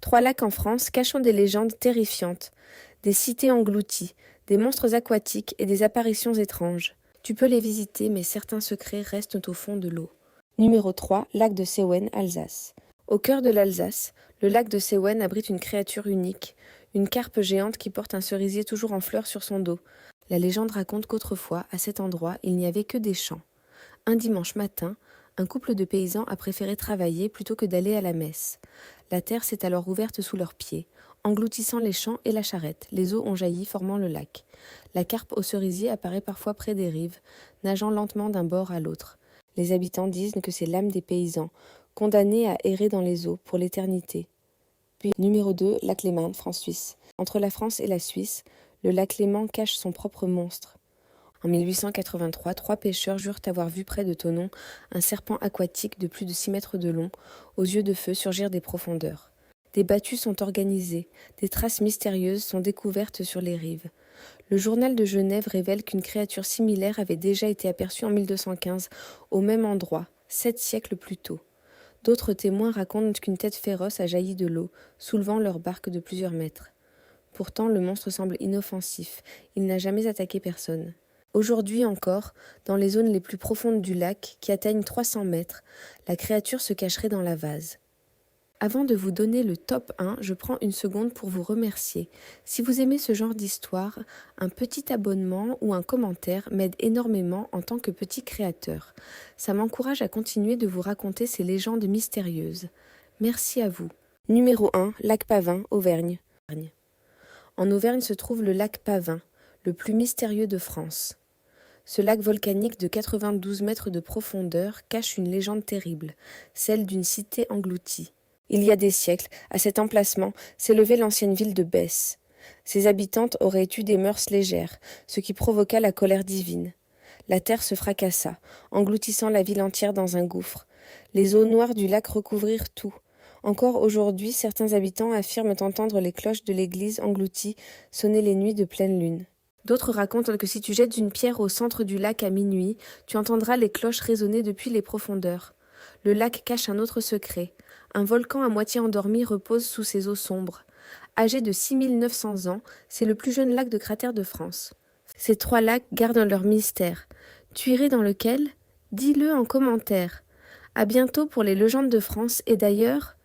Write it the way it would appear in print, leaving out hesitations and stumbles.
Trois lacs en France cachant des légendes terrifiantes, des cités englouties, des monstres aquatiques et des apparitions étranges. Tu peux les visiter, mais certains secrets restent au fond de l'eau. Numéro 3, lac de Sewen, Alsace. Au cœur de l'Alsace, le lac de Sewen abrite une créature unique, une carpe géante qui porte un cerisier toujours en fleurs sur son dos. La légende raconte qu'autrefois, à cet endroit, il n'y avait que des champs. Un dimanche matin, un couple de paysans a préféré travailler plutôt que d'aller à la messe. La terre s'est alors ouverte sous leurs pieds, engloutissant les champs et la charrette. Les eaux ont jailli, formant le lac. La carpe au cerisier apparaît parfois près des rives, nageant lentement d'un bord à l'autre. Les habitants disent que c'est l'âme des paysans, condamnés à errer dans les eaux pour l'éternité. Puis numéro 2, lac Léman, France-Suisse. Entre la France et la Suisse, le lac Léman cache son propre monstre. En 1883, 3 pêcheurs jurent avoir vu près de Thonon un serpent aquatique de plus de 6 mètres de long, aux yeux de feu surgir des profondeurs. Des battues sont organisées, des traces mystérieuses sont découvertes sur les rives. Le journal de Genève révèle qu'une créature similaire avait déjà été aperçue en 1215, au même endroit, 7 siècles plus tôt. D'autres témoins racontent qu'une tête féroce a jailli de l'eau, soulevant leur barque de plusieurs mètres. Pourtant, le monstre semble inoffensif, il n'a jamais attaqué personne. Aujourd'hui encore, dans les zones les plus profondes du lac, qui atteignent 300 mètres, la créature se cacherait dans la vase. Avant de vous donner le top 1, je prends une seconde pour vous remercier. Si vous aimez ce genre d'histoire, un petit abonnement ou un commentaire m'aide énormément en tant que petit créateur. Ça m'encourage à continuer de vous raconter ces légendes mystérieuses. Merci à vous. Numéro 1, lac Pavin, Auvergne. En Auvergne se trouve le lac Pavin, le plus mystérieux de France. Ce lac volcanique de 92 mètres de profondeur cache une légende terrible, celle d'une cité engloutie. Il y a des siècles, à cet emplacement, s'élevait l'ancienne ville de Besse. Ses habitantes auraient eu des mœurs légères, ce qui provoqua la colère divine. La terre se fracassa, engloutissant la ville entière dans un gouffre. Les eaux noires du lac recouvrirent tout. Encore aujourd'hui, certains habitants affirment entendre les cloches de l'église engloutie sonner les nuits de pleine lune. D'autres racontent que si tu jettes une pierre au centre du lac à minuit, tu entendras les cloches résonner depuis les profondeurs. Le lac cache un autre secret. Un volcan à moitié endormi repose sous ses eaux sombres. Âgé de 6900 ans, c'est le plus jeune lac de cratère de France. Ces 3 lacs gardent leur mystère. Tu irais dans lequel ? Dis-le en commentaire. À bientôt pour les légendes de France et d'ailleurs,